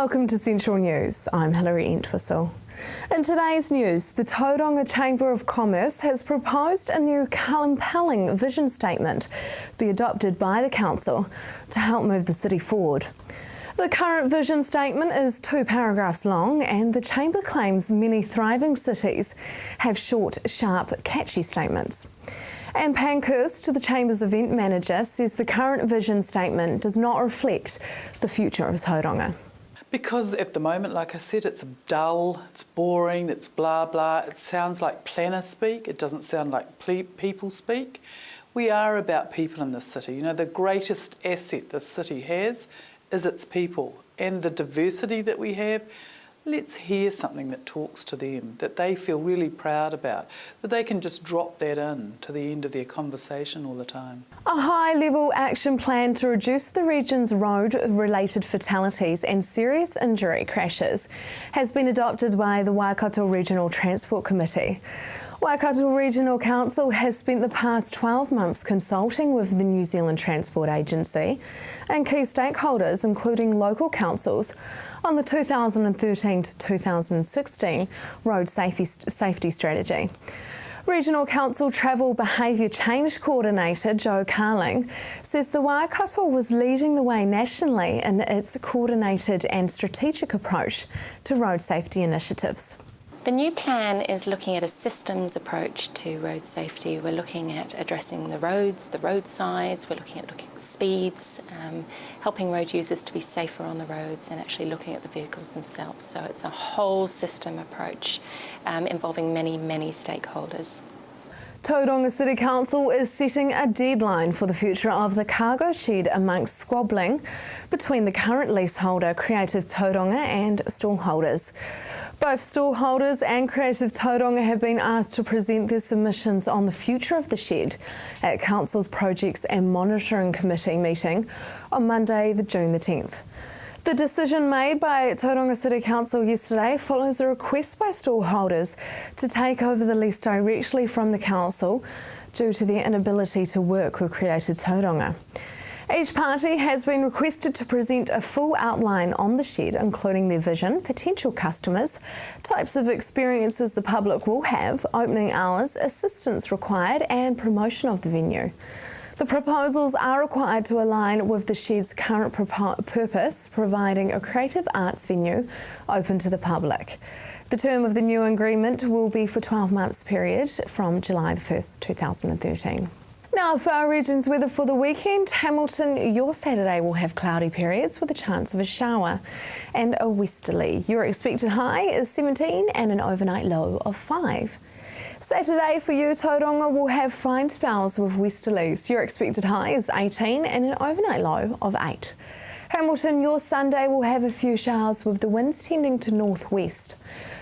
Welcome to Central News. I'm Hilary Entwistle. In today's news, the Tauranga Chamber of Commerce has proposed a new compelling vision statement be adopted by the council to help move the city forward. The current vision statement is 2 paragraphs long, and the Chamber claims many thriving cities have short, sharp, catchy statements. Anne Pankhurst, the Chamber's event manager, says the current vision statement does not reflect the future of Tauranga. Because at the moment, like I said, it's dull, it's boring, it's blah blah. It sounds like planner speak, it doesn't sound like people speak. We are about people in this city. You know, the greatest asset this city has is its people and the diversity that we have. Let's hear something that talks to them, that they feel really proud about, that they can just drop that in to the end of their conversation all the time. A high-level action plan to reduce the region's road-related fatalities and serious injury crashes has been adopted by the Waikato Regional Transport Committee. Waikato Regional Council has spent the past 12 months consulting with the New Zealand Transport Agency and key stakeholders, including local councils, on the 2013 to 2016 road safety strategy. Regional Council Travel Behaviour Change Coordinator Joe Carling says the Waikato was leading the way nationally in its coordinated and strategic approach to road safety initiatives. The new plan is looking at a systems approach to road safety. We're looking at addressing the roads, the roadsides, we're looking at speeds, helping road users to be safer on the roads, and actually looking at the vehicles themselves. So it's a whole system approach involving many, many stakeholders. Tauranga City Council is setting a deadline for the future of the cargo shed amongst squabbling between the current leaseholder Creative Tauranga and stallholders. Both stallholders and Creative Tauranga have been asked to present their submissions on the future of the shed at Council's Projects and Monitoring Committee meeting on Monday, June the 10th. The decision made by Tauranga City Council yesterday follows a request by stallholders to take over the lease directly from the council due to their inability to work with Creative Tauranga. Each party has been requested to present a full outline on the shed, including their vision, potential customers, types of experiences the public will have, opening hours, assistance required, and promotion of the venue. The proposals are required to align with the shed's current purpose, providing a creative arts venue open to the public. The term of the new agreement will be for 12 months period from July 1st, 2013. Now for our region's weather for the weekend, Hamilton, your Saturday will have cloudy periods with a chance of a shower and a westerly. Your expected high is 17 and an overnight low of 5. Saturday for you, Tauranga, will have fine spells with westerlies. Your expected high is 18 and an overnight low of 8. Hamilton, your Sunday will have a few showers with the winds tending to northwest.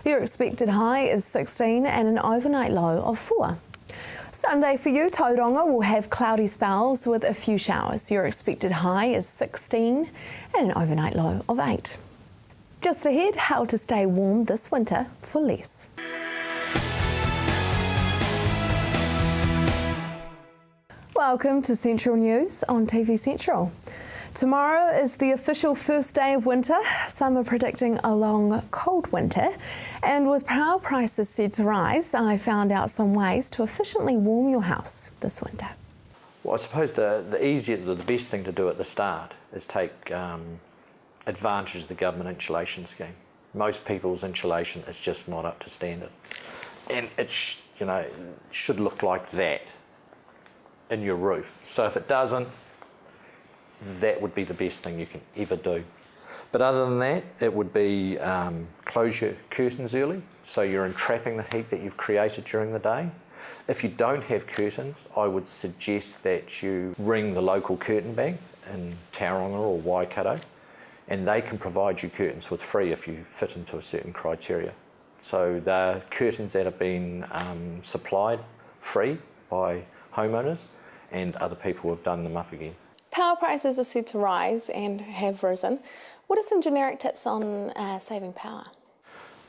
Your expected high is 16 and an overnight low of 4. Sunday for you, Tauranga, will have cloudy spells with a few showers. Your expected high is 16 and an overnight low of 8. Just ahead, how to stay warm this winter for less. Welcome to Central News on TV Central. Tomorrow is the official first day of winter. Some are predicting a long, cold winter. And with power prices set to rise, I found out some ways to efficiently warm your house this winter. Well, I suppose the best thing to do at the start is take advantage of the government insulation scheme. Most people's insulation is just not up to standard. And it should look like that in your roof. So if it doesn't, that would be the best thing you can ever do. But other than that, it would be close your curtains early, so you're entrapping the heat that you've created during the day. If you don't have curtains, I would suggest that you ring the local curtain bank in Tauranga or Waikato, and they can provide you curtains for free if you fit into a certain criteria. So the curtains that have been supplied free by homeowners, and other people have done them up again. Power prices are set to rise and have risen. What are some generic tips on saving power?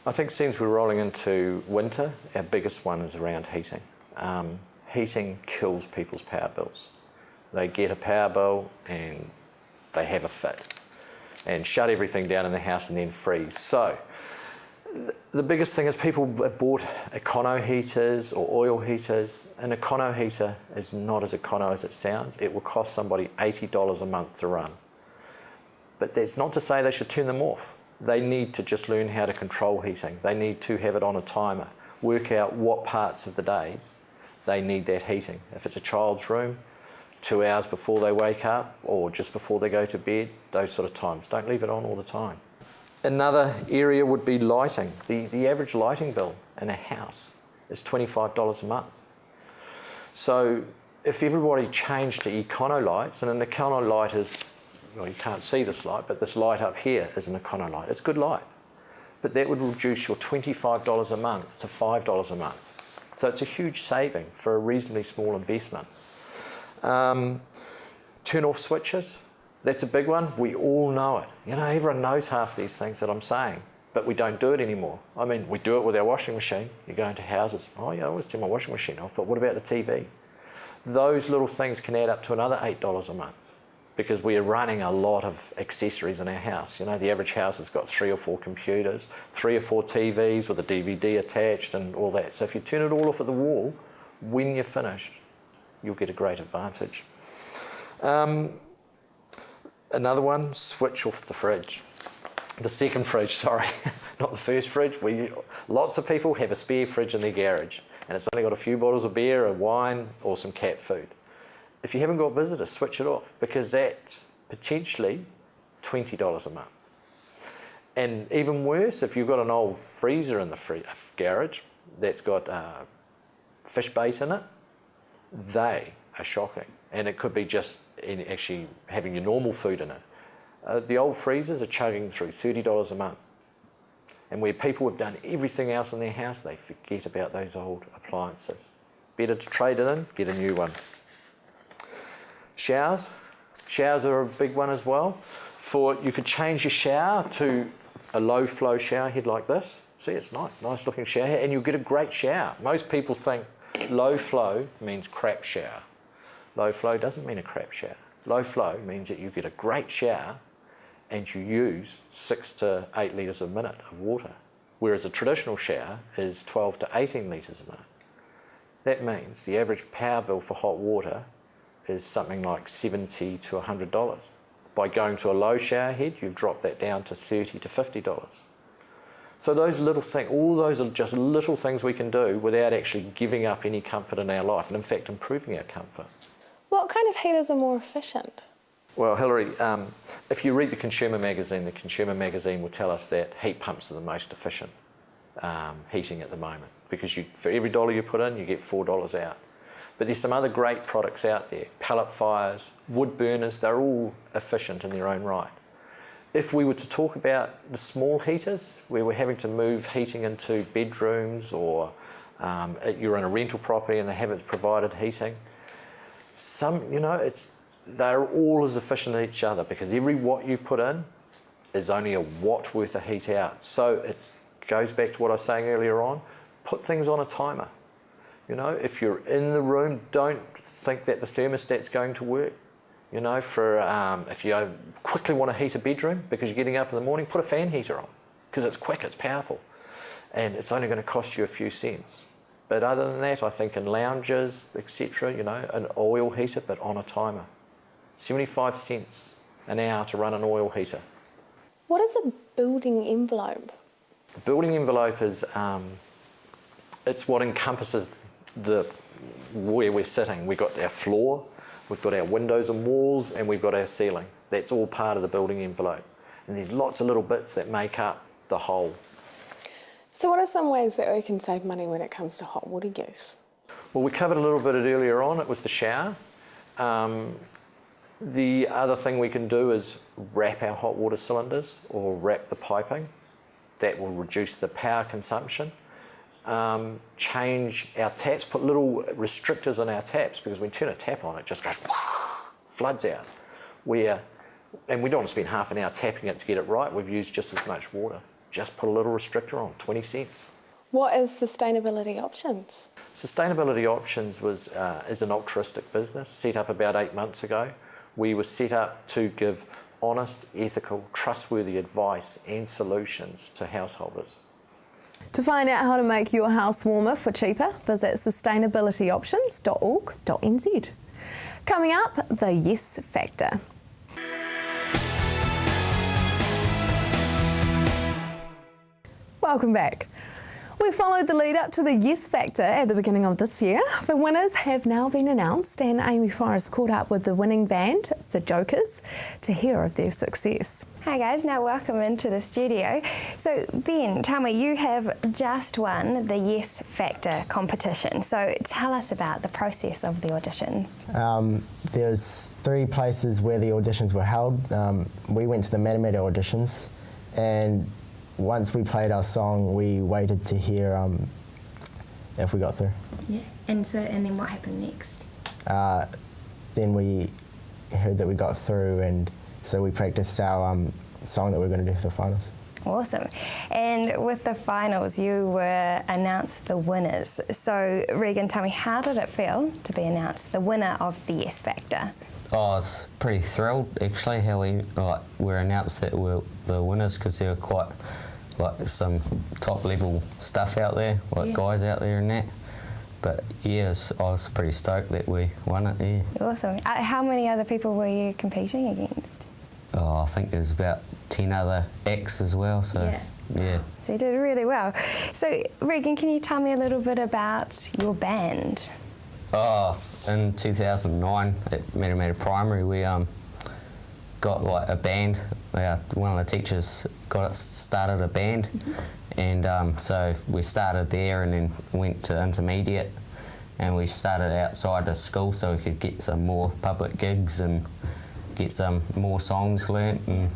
I think since we're rolling into winter, our biggest one is around heating. Heating kills people's power bills. They get a power bill and they have a fit. and shut everything down in the house and then freeze. So the biggest thing is people have bought econo heaters or oil heaters. An econo heater is not as econo as it sounds. It will cost somebody $80 a month to run. But that's not to say they should turn them off. They need to just learn how to control heating. They need to have it on a timer, work out what parts of the days they need that heating. If it's a child's room, 2 hours before they wake up or just before they go to bed, those sort of times. Don't leave it on all the time. Another area would be lighting. The average lighting bill in a house is $25 a month. So if everybody changed to econo lights, and an econo light is, well, you can't see this light, but this light up here is an econo light. It's good light. But that would reduce your $25 a month to $5 a month. So it's a huge saving for a reasonably small investment. Turn off switches. That's a big one. We all know it. You know, everyone knows half these things that I'm saying, but we don't do it anymore. I mean, we do it with our washing machine. You go into houses, oh yeah, I always turn my washing machine off, but what about the TV? Those little things can add up to another $8 a month because we are running a lot of accessories in our house. You know, the average house has got 3 or 4 computers, 3 or 4 TVs with a DVD attached and all that. So if you turn it all off at the wall, when you're finished, you'll get a great advantage. Another one, switch off the fridge. The second fridge, sorry, not the first fridge. Lots of people have a spare fridge in their garage and it's only got a few bottles of beer, a wine or some cat food. If you haven't got visitors, switch it off because that's potentially $20 a month. And even worse, if you've got an old freezer in the garage that's got fish bait in it, they are shocking. And it could be just in actually having your normal food in it. The old freezers are chugging through $30 a month. And where people have done everything else in their house, they forget about those old appliances. Better to trade it in, get a new one. Showers. Showers are a big one as well. You could change your shower to a low flow shower head like this. See, it's nice looking shower head, and you'll get a great shower. Most people think low flow means crap shower. Low flow doesn't mean a crap shower. Low flow means that you get a great shower and you use 6 to 8 litres a minute of water, whereas a traditional shower is 12 to 18 litres a minute. That means the average power bill for hot water is something like $70 to $100. By going to a low shower head, you've dropped that down to $30 to $50. So those little things, all those are just little things we can do without actually giving up any comfort in our life and in fact improving our comfort. What kind of heaters are more efficient? Well, Hilary, if you read the Consumer Magazine will tell us that heat pumps are the most efficient heating at the moment because for every dollar you put in, you get $4 out. But there's some other great products out there, pellet fires, wood burners, they're all efficient in their own right. If we were to talk about the small heaters, where we're having to move heating into bedrooms or you're in a rental property and they haven't provided heating, they're all as efficient as each other because every watt you put in is only a watt worth of heat out. So it goes back to what I was saying earlier on, put things on a timer. You know, if you're in the room, don't think that the thermostat's going to work. You know, if you quickly want to heat a bedroom because you're getting up in the morning, put a fan heater on because it's quick, it's powerful, and it's only going to cost you a few cents. But other than that, I think in lounges, etc., you know, an oil heater, but on a timer. 75 cents an hour to run an oil heater. What is a building envelope? The building envelope is, it's what encompasses where we're sitting. We've got our floor, we've got our windows and walls, and we've got our ceiling. That's all part of the building envelope. And there's lots of little bits that make up the whole. So what are some ways that we can save money when it comes to hot water use? Well, we covered a little bit earlier on, it was the shower. The other thing we can do is wrap our hot water cylinders or wrap the piping. That will reduce the power consumption. Change our taps, put little restrictors on our taps because when you turn a tap on, it just goes floods out. And we don't want to spend half an hour tapping it to get it right. We've used just as much water. Just put a little restrictor on, 20 cents. What is Sustainability Options? Sustainability Options is an altruistic business set up about 8 months ago. We were set up to give honest, ethical, trustworthy advice and solutions to householders. To find out how to make your house warmer for cheaper, visit sustainabilityoptions.org.nz. Coming up, the Yes Factor. Welcome back. We followed the lead up to the Yes Factor at the beginning of this year. The winners have now been announced, and Amy Forrest caught up with the winning band, the Jokers, to hear of their success. Hi guys, now welcome into the studio. So Ben, tell me, you have just won the Yes Factor competition. So tell us about the process of the auditions. There's 3 places where the auditions were held. We went to the Matamata auditions, and once we played our song, we waited to hear if we got through. Yeah, and then what happened next? Then we heard that we got through, and so we practiced our song that we're going to do for the finals. Awesome. And with the finals, you were announced the winners. So Regan, tell me, how did it feel to be announced the winner of the Yes Factor? Oh, I was pretty thrilled actually how we were announced that we're the winners, because there were quite some top level stuff out there, guys out there and that. But yeah, I was pretty stoked that we won it, yeah. Awesome. How many other people were you competing against? Oh, I think there's about 10 other acts as well, so yeah. So you did really well. So Regan, can you tell me a little bit about your band? Oh, in 2009 at Matamata Primary, we got a band. One of the teachers started a band, and so we started there and then went to intermediate, and we started outside of school so we could get some more public gigs and get some more songs learnt, and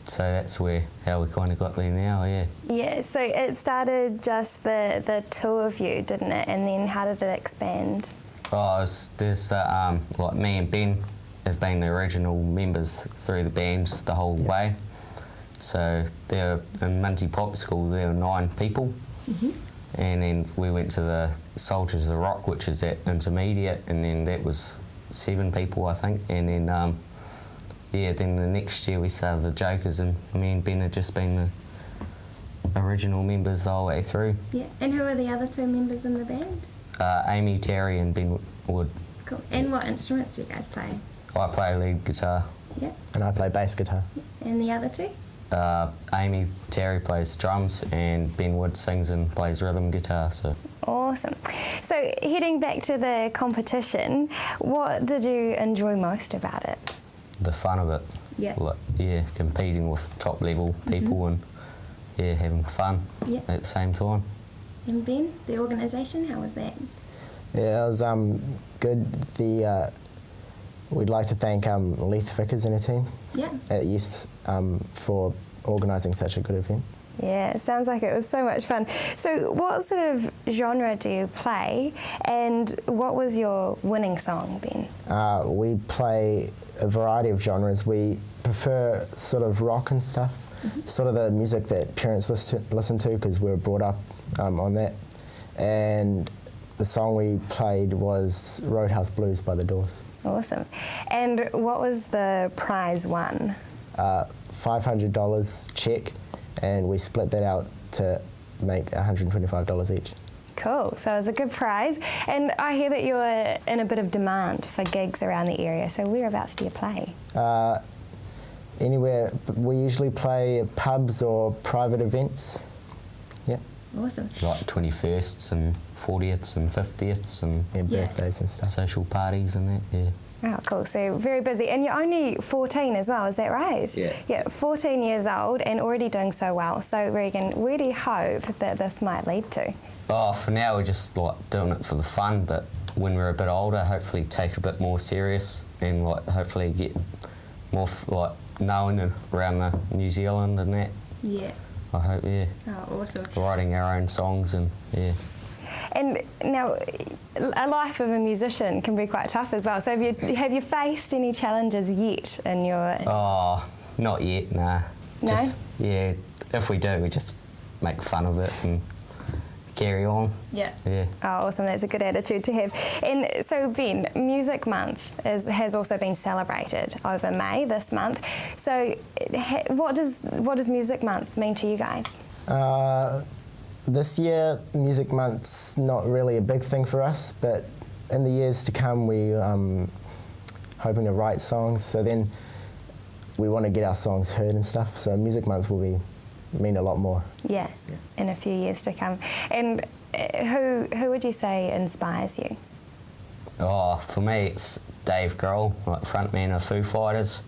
so that's how we kind of got there now, yeah. Yeah, so it started just the 2 of you, didn't it? And then how did it expand? Oh, there's me and Ben have been the original members through the bands the whole way. So there in Minty Pop School there were 9 people, and then we went to the Soldiers of the Rock, which is at intermediate, and then that was 7 people I think, and then then the next year we started the Jokers, and me and Ben had just been the original members the whole way through. Yeah, and who are the other 2 members in the band? Amy Terry and Ben Wood. Cool. And what instruments do you guys play? I play lead guitar. Yep. And I play bass guitar. And the other 2? Amy Terry plays drums, and Ben Wood sings and plays rhythm guitar. So. Awesome. So heading back to the competition, what did you enjoy most about it? The fun of it. Yeah. Competing with top level people and having fun at the same time. And Ben, the organisation, how was that? Yeah, it was good. We'd like to thank Leith Vickers and her team at Yes for organising such a good event. Yeah, it sounds like it was so much fun. So what sort of genre do you play, and what was your winning song, Ben? We play a variety of genres. We prefer sort of rock and stuff, sort of the music that parents listen to because we were brought up on that. And the song we played was Roadhouse Blues by The Doors. Awesome. And what was the prize won? $500 check, and we split that out to make $125 each. Cool, so it was a good prize. And I hear that you're in a bit of demand for gigs around the area, so whereabouts do you play? Anywhere. We usually play pubs or private events. Yeah. Awesome. Like 21sts and 40ths and 50ths and birthdays and stuff. Social parties and that, yeah. Oh, cool. So very busy. And you're only 14 as well, is that right? Yeah. Yeah, 14 years old and already doing so well. So, Regan, where do you hope that this might lead to? Oh, for now we're just doing it for the fun, but when we're a bit older, hopefully take it a bit more serious and hopefully get more known around New Zealand and that. Yeah. I hope, yeah. Oh, awesome. Writing our own songs and, yeah. And now, a life of a musician can be quite tough as well. So have you faced any challenges yet in your... Oh, not yet, nah. No? Just, yeah, if we do, we just make fun of it and carry on. Yeah. Yeah. Oh, awesome. That's a good attitude to have. And so, Ben, Music Month has also been celebrated over May this month. So what does Music Month mean to you guys? This year, Music Month's not really a big thing for us, but in the years to come, we hoping to write songs. So then we want to get our songs heard and stuff. So Music Month will mean a lot more. Yeah, in a few years to come. And who would you say inspires you? Oh, for me it's Dave Grohl, like frontman of Foo Fighters,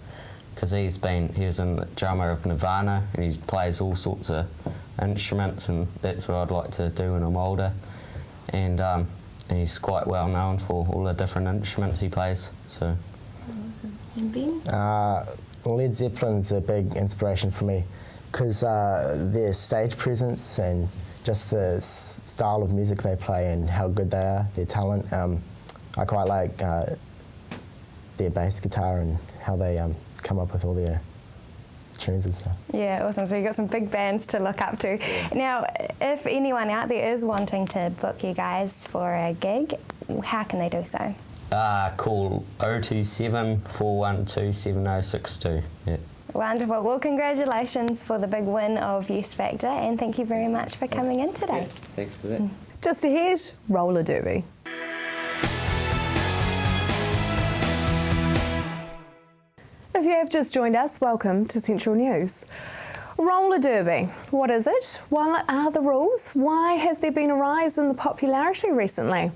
because he was a drummer of Nirvana and he plays all sorts of instruments, and that's what I'd like to do when I'm older. And he's quite well known for all the different instruments he plays. So. Awesome. And Ben? Led Zeppelin's a big inspiration for me, because their stage presence and just the style of music they play and how good they are, their talent. I quite like their bass guitar and how they come up with all their tunes and stuff. Yeah, awesome. So you've got some big bands to look up to. Now, if anyone out there is wanting to book you guys for a gig, how can they do so? Call 027 412 7062. Yeah. Wonderful. Well, congratulations for the big win of Youth Factor, and thank you very much for coming in today. Yeah, thanks for that. Just ahead, roller derby. If you have just joined us, welcome to Central News. Roller derby, what is it? What are the rules? Why has there been a rise in the popularity recently?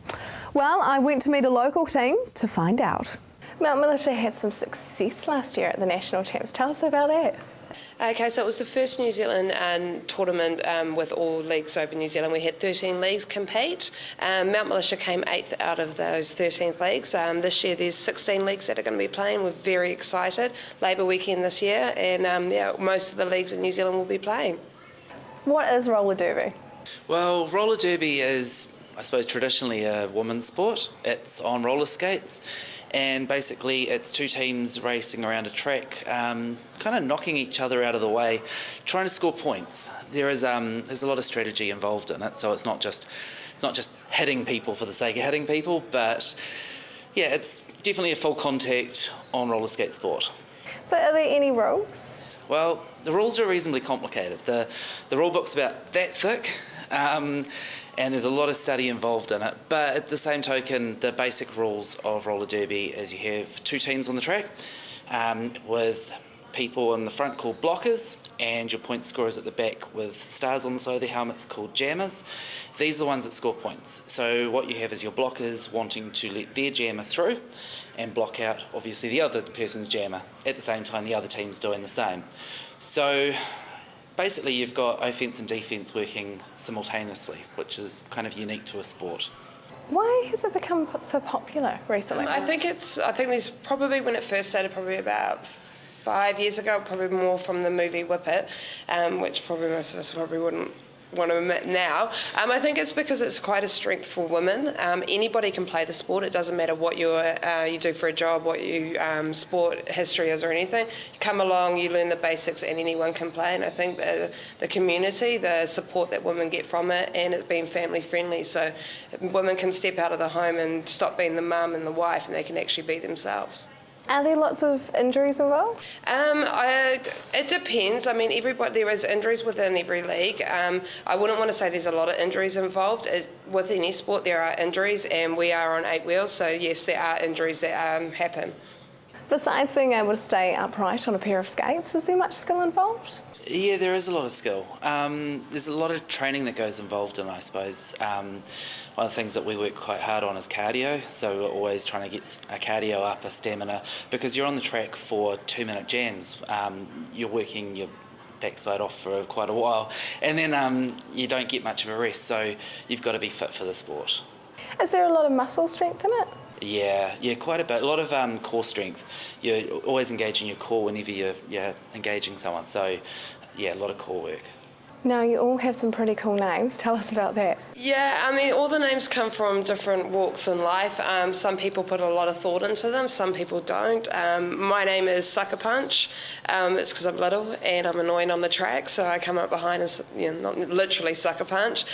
Well, I went to meet a local team to find out. Mount Militia had some success last year at the National Champs. Tell us about that. Okay, so it was the first New Zealand tournament with all leagues over New Zealand. We had 13 leagues compete. Mount Militia came 8th out of those 13 leagues. This year there's 16 leagues that are going to be playing. We're very excited. Labour weekend this year, and most of the leagues in New Zealand will be playing. What is roller derby? Well, roller derby is, I suppose, traditionally a women's sport. It's on roller skates, and basically it's two teams racing around a track, kind of knocking each other out of the way, trying to score points. There's a lot of strategy involved in it, so it's not just hitting people for the sake of hitting people, but yeah, it's definitely a full contact on roller skate sport. So are there any rules? Well, the rules are reasonably complicated. The rule book's about that thick. And there's a lot of study involved in it. But at the same token, the basic rules of roller derby is you have two teams on the track with people in the front called blockers and your point scorers at the back with stars on the side of their helmets called jammers. These are the ones that score points. So what you have is your blockers wanting to let their jammer through and block out, obviously, the other person's jammer. At the same time, the other team's doing the same. So basically, you've got offence and defence working simultaneously, which is kind of unique to a sport. Why has it become so popular recently? I think there's probably, when it first started, probably about 5 years ago, probably more from the movie Whippet, which probably most of us probably wouldn't want to admit now. I think it's because it's quite a strength for women. Anybody can play the sport. It doesn't matter what you do for a job, what your sport history is or anything. You come along, you learn the basics, and anyone can play. And I think the community, the support that women get from it, and it being family friendly, so women can step out of the home and stop being the mum and the wife, and they can actually be themselves. Are there lots of injuries involved? It depends. I mean, there is injuries within every league. I wouldn't want to say there's a lot of injuries involved. With any sport, there are injuries, and we are on 8 wheels, so yes, there are injuries that happen. Besides being able to stay upright on a pair of skates, is there much skill involved? Yeah, there is a lot of skill. There's a lot of training that goes involved in, I suppose. One of the things that we work quite hard on is cardio, so we're always trying to get a cardio up, a stamina, because you're on the track for 2-minute jams. You're working your backside off for quite a while, and then you don't get much of a rest, so you've got to be fit for the sport. Is there a lot of muscle strength in it? Yeah, quite a bit. A lot of core strength. You're always engaging your core whenever you're engaging someone, so yeah, a lot of core work. Now, you all have some pretty cool names. Tell us about that. Yeah, I mean, all the names come from different walks in life. Some people put a lot of thought into them, some people don't. My name is Sucker Punch. It's because I'm little and I'm annoying on the track, so I come up behind and not literally sucker punch.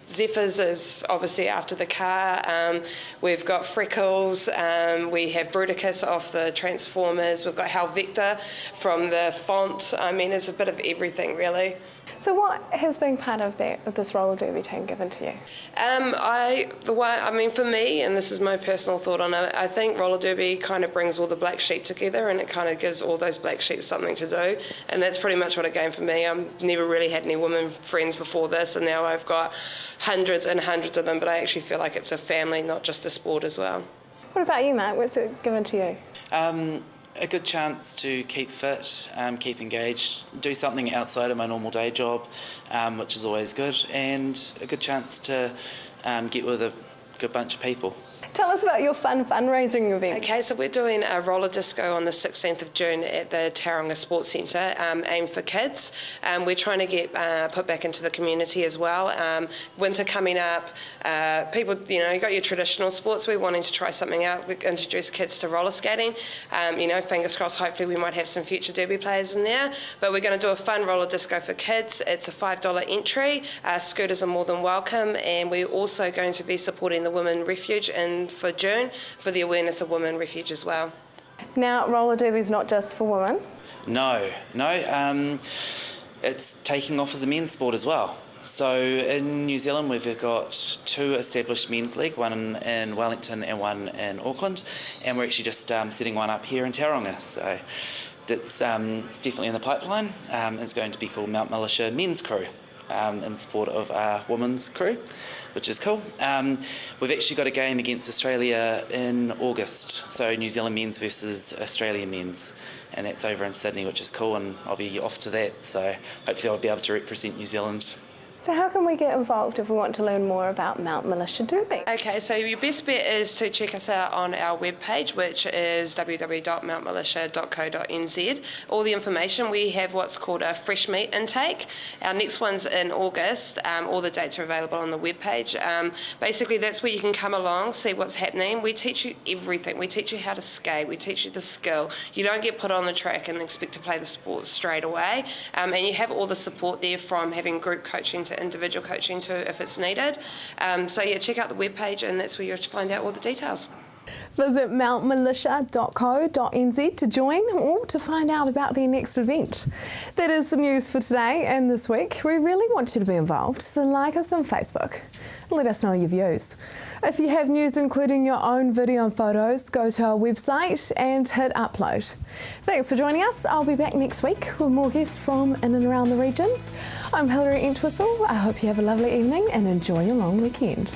Zephyrs is obviously after the car. We've got Freckles. We have Bruticus off the Transformers. We've got Hal Vector from the font. I mean, it's a bit of everything, really. So what has been part of this roller derby team given to you? For me, and this is my personal thought on it, I think roller derby kind of brings all the black sheep together, and it kind of gives all those black sheep something to do, and that's pretty much what it gave for me. I've never really had any women friends before this, and now I've got hundreds and hundreds of them, but I actually feel like it's a family, not just a sport as well. What about you, Mark? What's it given to you? A good chance to keep fit, keep engaged, do something outside of my normal day job, which is always good, and a good chance to get with a good bunch of people. Tell us about your fun fundraising event. Okay, so we're doing a roller disco on the 16th of June at the Tauranga Sports Centre, aimed for kids. We're trying to get put back into the community as well. Winter coming up, people, you got your traditional sports. We're wanting to try something out. We introduce kids to roller skating. Fingers crossed, hopefully we might have some future derby players in there. But we're going to do a fun roller disco for kids. It's a $5 entry. Scooters are more than welcome, and we're also going to be supporting the Women Refuge for June for the awareness of Women Refuge as well. Now, roller derby is not just for women. No. It's taking off as a men's sport as well. So in New Zealand we've got 2 established men's league, one in Wellington and one in Auckland, and we're actually just setting one up here in Tauranga. So that's definitely in the pipeline. It's going to be called Mount Militia Men's Crew. In support of our women's crew, which is cool. We've actually got a game against Australia in August, so New Zealand men's versus Australia men's, and that's over in Sydney, which is cool, and I'll be off to that, so hopefully I'll be able to represent New Zealand. So how can we get involved if we want to learn more about Mount Militia Derby? Okay, so your best bet is to check us out on our webpage, which is www.mountmilitia.co.nz. All the information, we have what's called a fresh meat intake. Our next one's in August. All the dates are available on the webpage. Basically, that's where you can come along, see what's happening. We teach you everything. We teach you how to skate. We teach you the skill. You don't get put on the track and expect to play the sport straight away. And you have all the support there, from having group coaching to individual coaching too if it's needed. Check out the webpage, and that's where you'll find out all the details. Visit mountmilitia.co.nz to join or to find out about their next event. That is the news for today and this week. We really want you to be involved, so like us on Facebook. Let us know your views. If you have news including your own video and photos, go to our website and hit upload. Thanks for joining us. I'll be back next week with more guests from in and around the regions. I'm Hilary Entwistle. I hope you have a lovely evening and enjoy your long weekend.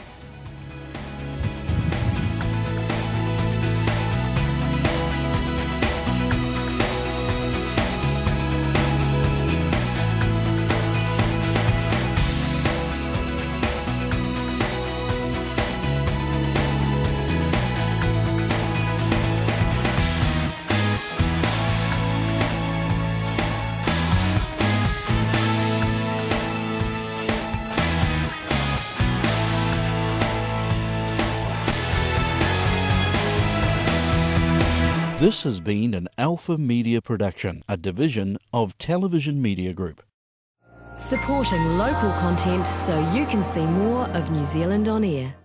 This has been an Alpha Media production, a division of Television Media Group. Supporting local content so you can see more of New Zealand on air.